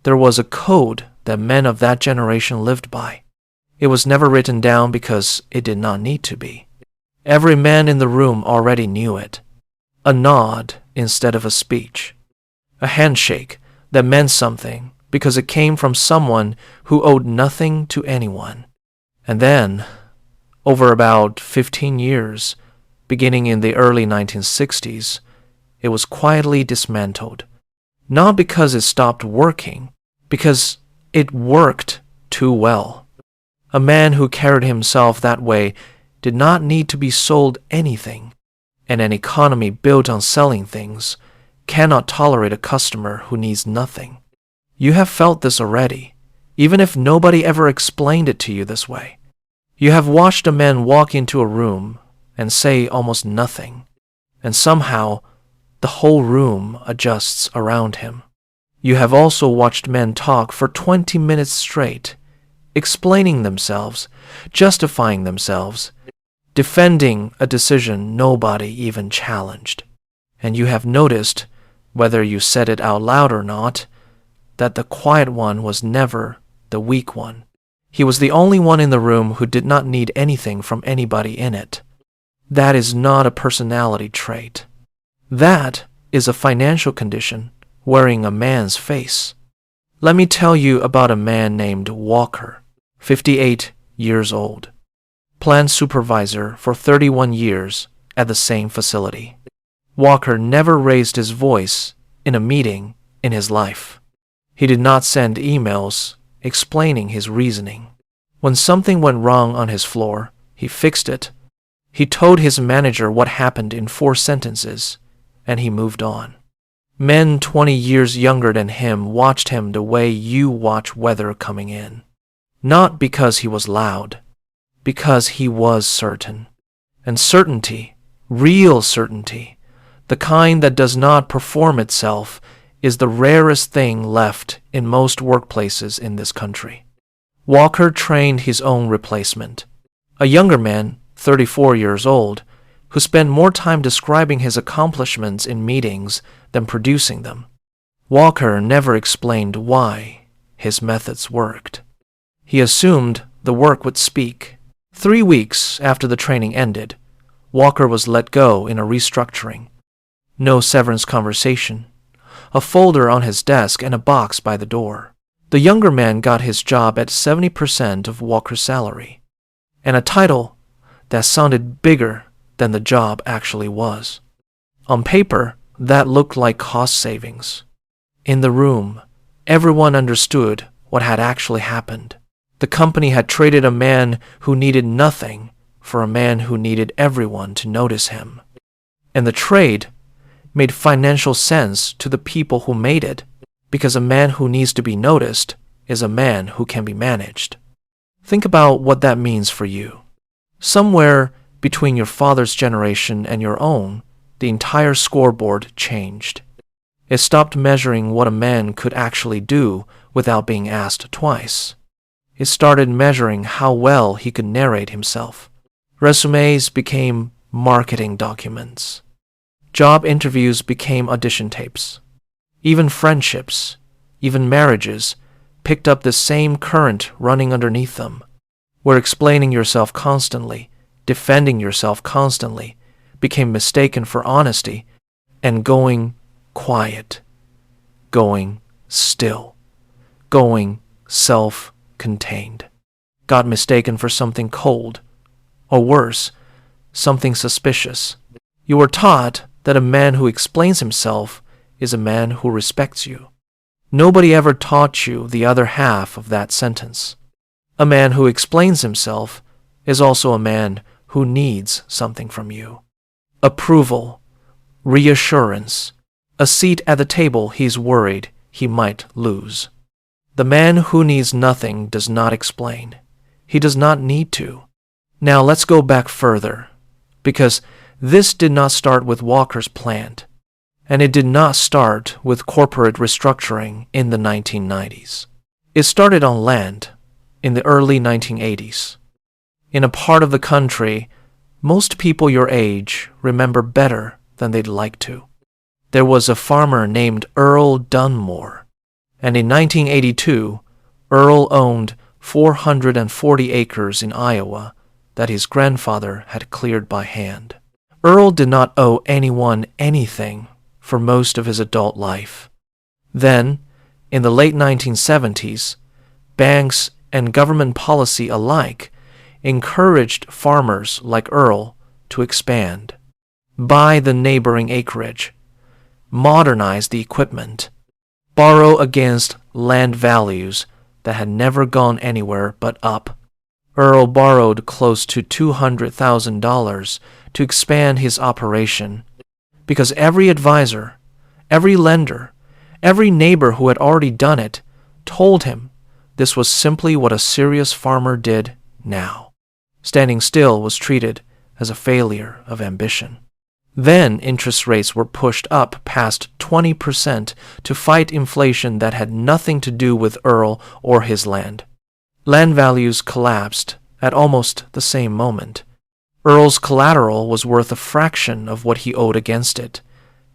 There was a code that men of that generation lived by. It was never written down because it did not need to be. Every man in the room already knew it. A nod instead of a speech. A handshake that meant something because it came from someone who owed nothing to anyone. And then, over about 15 years, beginning in the early 1960s, it was quietly dismantled. Not because it stopped working, because it worked too well. A man who carried himself that way did not need to be sold anything, and an economy built on selling things cannot tolerate a customer who needs nothing. You have felt this already, even if nobody ever explained it to you this way. You have watched a man walk into a room and say almost nothing, and somehow the whole room adjusts around him. You have also watched men talk for 20 minutes straight, explaining themselves, justifying themselves, defending a decision nobody even challenged. And you have noticed, whether you said it out loud or not, that the quiet one was never the weak one. He was the only one in the room who did not need anything from anybody in it. That is not a personality trait. That is a financial condition wearing a man's face. Let me tell you about a man named Walker, 58 years old, plant supervisor for 31 years at the same facility. Walker never raised his voice in a meeting in his life. He did not send emails explaining his reasoning. When something went wrong on his floor, he fixed it. He told his manager what happened in 4 sentences, and he moved on. Men 20 years younger than him watched him the way you watch weather coming in. Not because he was loud, because he was certain. And certainty, real certainty, the kind that does not perform itself, is the rarest thing left in most workplaces in this country. Walker trained his own replacement, a younger man, 34 years old, who spent more time describing his accomplishments in meetings than producing them. Walker never explained why his methods worked. He assumed the work would speak. 3 weeks after the training ended, Walker was let go in a restructuring. No severance conversation, a folder on his desk and a box by the door. The younger man got his job at 70% of Walker's salary, and a title that sounded bigger than the job actually was. On paper, that looked like cost savings. In the room, everyone understood what had actually happened. The company had traded a man who needed nothing for a man who needed everyone to notice him. And the trade made financial sense to the people who made it, because a man who needs to be noticed is a man who can be managed. Think about what that means for you. Somewhere between your father's generation and your own, the entire scoreboard changed. It stopped measuring what a man could actually do without being asked twice. It started measuring how well he could narrate himself. Resumes became marketing documents. Job interviews became audition tapes. Even friendships, even marriages, picked up the same current running underneath them, where explaining yourself constantly, defending yourself constantly, became mistaken for honesty, and going quiet, going still, going self-contained, got mistaken for something cold, or worse, something suspicious. You were taught that a man who explains himself is a man who respects you. Nobody ever taught you the other half of that sentence. A man who explains himself is also a man who needs something from you. Approval, reassurance, a seat at the table he's worried he might lose. The man who needs nothing does not explain. He does not need to. Now let's go back further, because this did not start with Walker's plant, and it did not start with corporate restructuring in the 1990s. It started on land in the early 1980s. In a part of the country most people your age remember better than they'd like to. There was a farmer named Earl Dunmore, And in 1982, Earl owned 440 acres in Iowa that his grandfather had cleared by hand. Earl did not owe anyone anything for most of his adult life. Then, in the late 1970s, banks and government policy alike encouraged farmers like Earl to expand, buy the neighboring acreage, modernize the equipment, borrow against land values that had never gone anywhere but up. Earl borrowed close to $200,000 to expand his operation because every advisor, every lender, every neighbor who had already done it told him this was simply what a serious farmer did now. Standing still was treated as a failure of ambition. Then interest rates were pushed up past 20% to fight inflation that had nothing to do with Earl or his land. Land values collapsed at almost the same moment. Earl's collateral was worth a fraction of what he owed against it,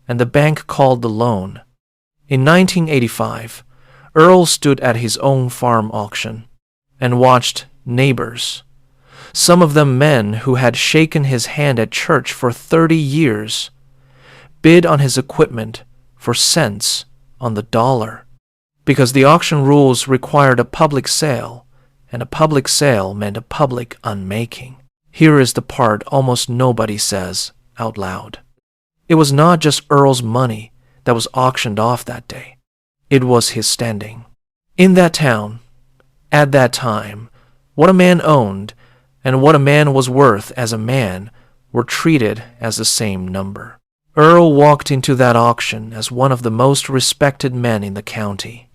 and the bank called the loan. In 1985, Earl stood at his own farm auction and watched neighbors, some of them men who had shaken his hand at church for 30 years, bid on his equipment for cents on the dollar, because the auction rules required a public sale, and a public sale meant a public unmaking. Here is the part almost nobody says out loud. It was not just Earl's money that was auctioned off that day. It was his standing. In that town, at that time, what a man owned and what a man was worth as a man were treated as the same number. Earl walked into that auction as one of the most respected men in the county.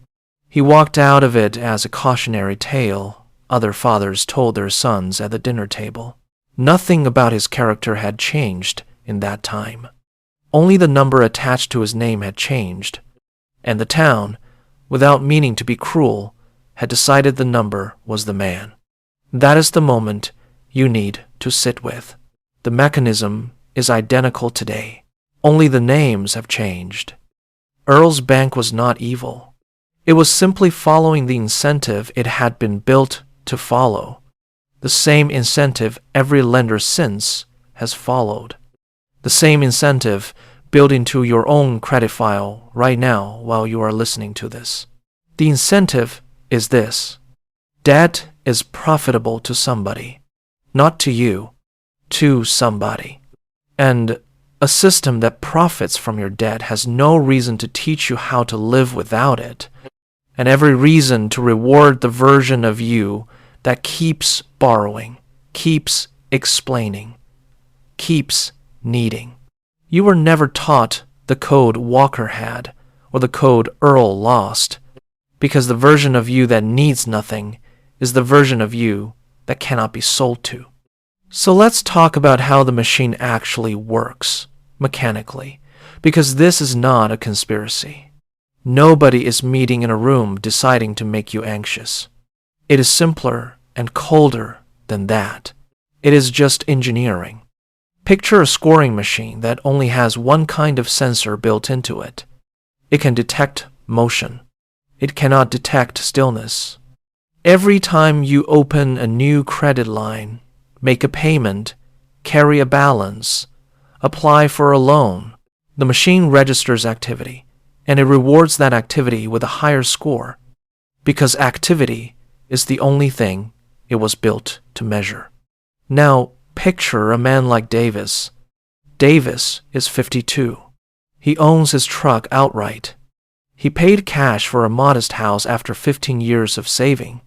He walked out of it as a cautionary tale other fathers told their sons at the dinner table. Nothing about his character had changed in that time. Only the number attached to his name had changed, and the town, without meaning to be cruel, had decided the number was the man. That is the moment you need to sit with. The mechanism is identical today. Only the names have changed. Earl's bank was not evil. It was simply following the incentive it had been built to follow. The same incentive every lender since has followed. The same incentive built into your own credit file right now while you are listening to this. The incentive is this: debt is profitable to somebody, not to you, to somebody. And a system that profits from your debt has no reason to teach you how to live without it, and every reason to reward the version of you that keeps borrowing, keeps explaining, keeps needing. You were never taught the code Walker had or the code Earl lost, because the version of you that needs nothing is the version of you that cannot be sold to. So let's talk about how the machine actually works, mechanically, because this is not a conspiracy. Nobody is meeting in a room deciding to make you anxious. It is simpler and colder than that. It is just engineering. Picture a scoring machine that only has one kind of sensor built into it. It can detect motion. It cannot detect stillness. Every time you open a new credit line, make a payment, carry a balance, apply for a loan, the machine registers activity, and it rewards that activity with a higher score, because activity is the only thing it was built to measure. Now, picture a man like Davis. Davis is 52. He owns his truck outright. He paid cash for a modest house after 15 years of saving,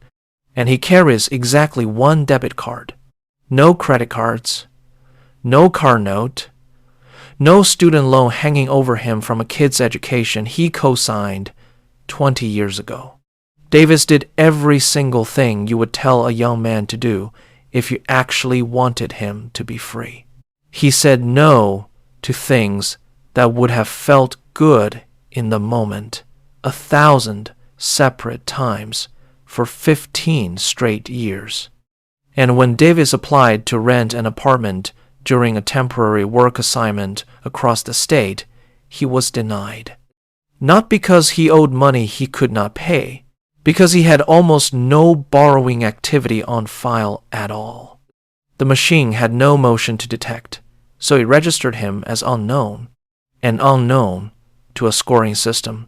and he carries exactly one debit card. No credit cards, no car note, no student loan hanging over him from a kid's education he co-signed 20 years ago. Davis did every single thing you would tell a young man to do if you actually wanted him to be free. He said no to things that would have felt good in the moment 1,000 separate times for 15 straight years. And when Davis applied to rent an apartment during a temporary work assignment across the state, he was denied. Not because he owed money he could not pay, because he had almost no borrowing activity on file at all. The machine had no motion to detect, so it registered him as unknown, and unknown, to a scoring system,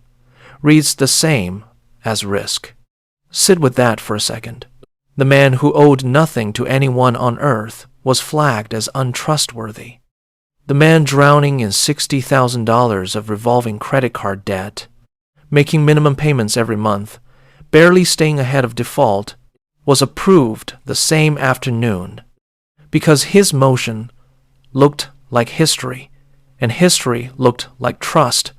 reads the same as risk. Sit with that for a second. The man who owed nothing to anyone on earth was flagged as untrustworthy. The man drowning in $60,000 of revolving credit card debt, making minimum payments every month, barely staying ahead of default, was approved the same afternoon because his motion looked like history, and history looked like trust,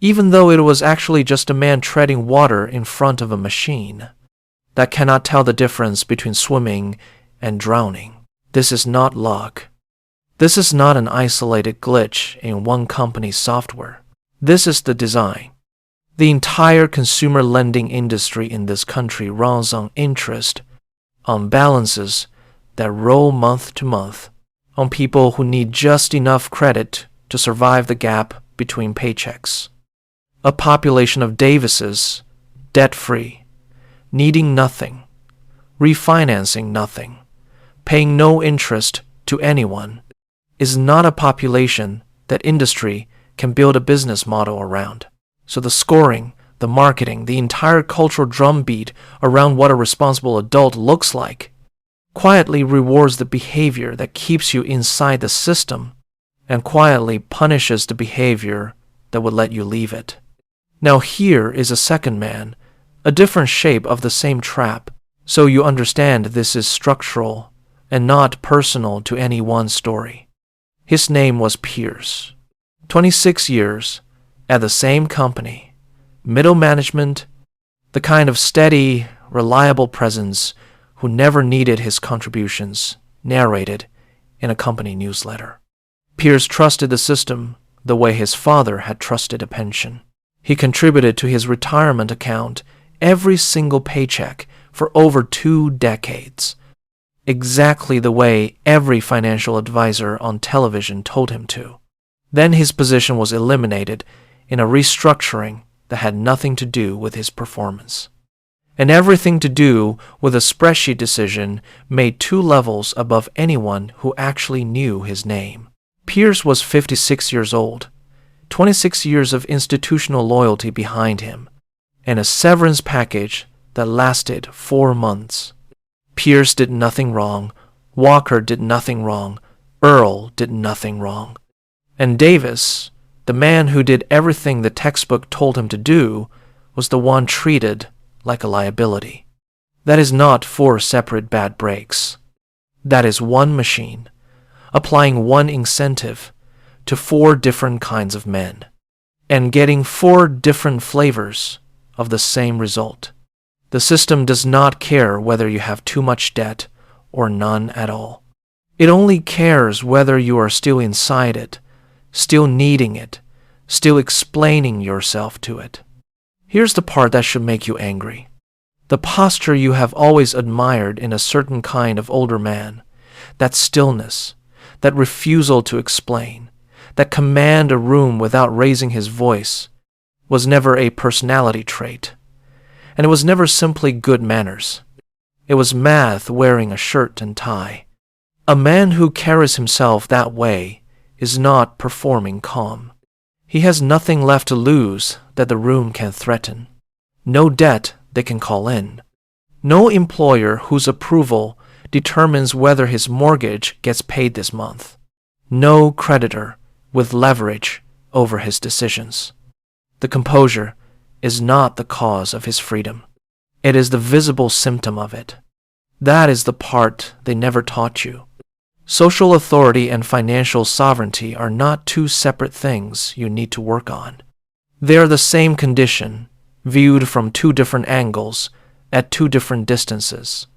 even though it was actually just a man treading water in front of a machine that cannot tell the difference between swimming and drowning. This is not luck. This is not an isolated glitch in one company's software. This is the design. The entire consumer lending industry in this country runs on interest, on balances that roll month to month, on people who need just enough credit to survive the gap between paychecks. A population of Davises, debt-free, needing nothing, refinancing nothing, paying no interest to anyone, is not a population that industry can build a business model around. So the scoring, the marketing, the entire cultural drumbeat around what a responsible adult looks like quietly rewards the behavior that keeps you inside the system and quietly punishes the behavior that would let you leave it. Now here is a second man, a different shape of the same trap, so you understand this is structural and not personal to any one story. His name was Pierce. 26 years at the same company, middle management, the kind of steady, reliable presence who never needed his contributions, narrated in a company newsletter. Pierce trusted the system the way his father had trusted a pension. He contributed to his retirement account every single paycheck for over 2 decades, exactly the way every financial advisor on television told him to. Then his position was eliminated in a restructuring that had nothing to do with his performance, and everything to do with a spreadsheet decision made 2 levels above anyone who actually knew his name. Pierce was 56 years old, 26 years of institutional loyalty behind him, and a severance package that lasted 4 months. Pierce did nothing wrong, Walker did nothing wrong, Earl did nothing wrong. And Davis, the man who did everything the textbook told him to do, was the one treated like a liability. That is not 4 separate bad breaks. That is one machine, applying one incentive to 4 different kinds of men, and getting 4 different flavors of the same result. The system does not care whether you have too much debt or none at all. It only cares whether you are still inside it, still needing it, still explaining yourself to it. Here's the part that should make you angry. The posture you have always admired in a certain kind of older man, that stillness, that refusal to explain, that command a room without raising his voice, was never a personality trait, and it was never simply good manners. It was math wearing a shirt and tie. A man who carries himself that way is not performing calm. He has nothing left to lose that the room can threaten, no debt they can call in, no employer whose approval determines whether his mortgage gets paid this month, no creditor with leverage over his decisions. The composure is not the cause of his freedom. It is the visible symptom of it. That is the part they never taught you. Social authority and financial sovereignty are not 2 separate things you need to work on. They are the same condition, viewed from 2 different angles, at 2 different distances.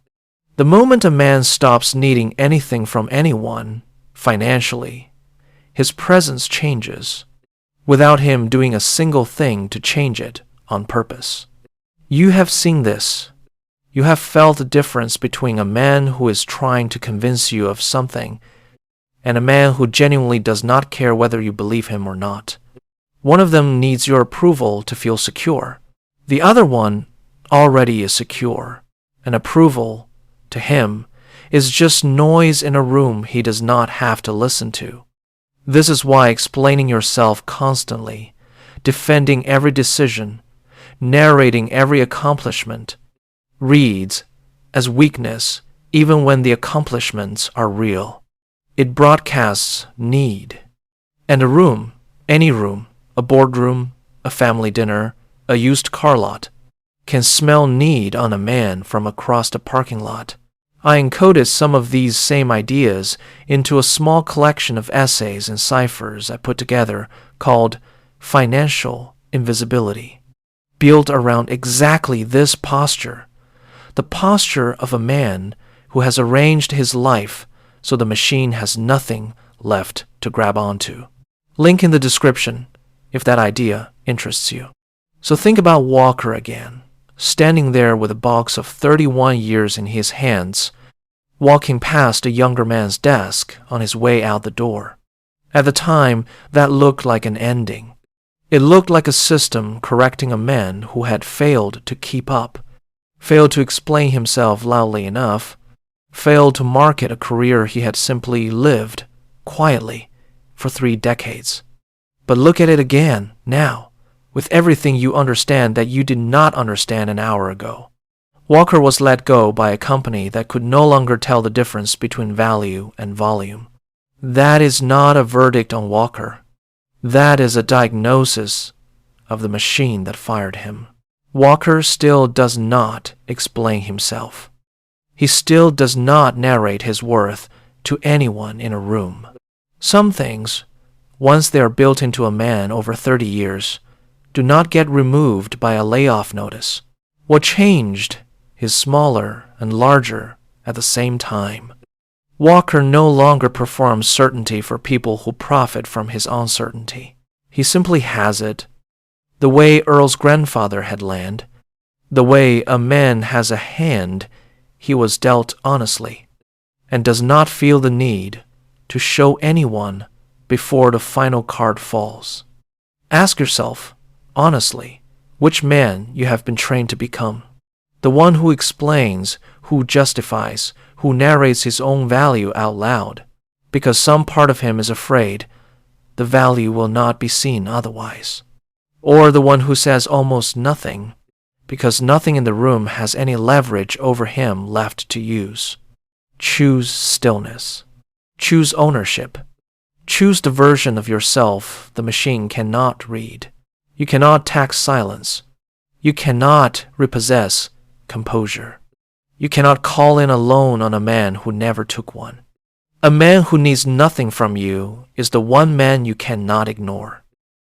The moment a man stops needing anything from anyone, financially, his presence changes, without him doing a single thing to change it on purpose. You have seen this. You have felt the difference between a man who is trying to convince you of something and a man who genuinely does not care whether you believe him or not. One of them needs your approval to feel secure. The other one already is secure, and approval, to him, is just noise in a room he does not have to listen to. This is why explaining yourself constantly, defending every decision, narrating every accomplishment, reads as weakness even when the accomplishments are real. It broadcasts need. And a room, any room, a boardroom, a family dinner, a used car lot, can smell need on a man from across the parking lot. I encoded some of these same ideas into a small collection of essays and ciphers I put together called Financial Invisibility, built around exactly this posture, the posture of a man who has arranged his life so the machine has nothing left to grab onto. Link in the description if that idea interests you. So think about Walker again, standing there with a box of 31 years in his hands, walking past a younger man's desk on his way out the door. At the time, that looked like an ending. It looked like a system correcting a man who had failed to keep up, failed to explain himself loudly enough, failed to market a career he had simply lived quietly for 3 decades. But look at it again now, with everything you understand that you did not understand an hour ago. Walker was let go by a company that could no longer tell the difference between value and volume. That is not a verdict on Walker. That is a diagnosis of the machine that fired him. Walker still does not explain himself. He still does not narrate his worth to anyone in a room. Some things, once they are built into a man over 30 years, do not get removed by a layoff notice. What changed is smaller and larger at the same time. Walker no longer performs certainty for people who profit from his uncertainty. He simply has it, the way Earl's grandfather had land, the way a man has a hand he was dealt honestly, and does not feel the need to show anyone before the final card falls. Ask yourself, honestly, which man you have been trained to become. The one who explains, who justifies, who narrates his own value out loud, because some part of him is afraid the value will not be seen otherwise. Or the one who says almost nothing, because nothing in the room has any leverage over him left to use. Choose stillness. Choose ownership. Choose the version of yourself the machine cannot read. You cannot tax silence. You cannot repossess composure. You cannot call in a loan on a man who never took one. A man who needs nothing from you is the one man you cannot ignore.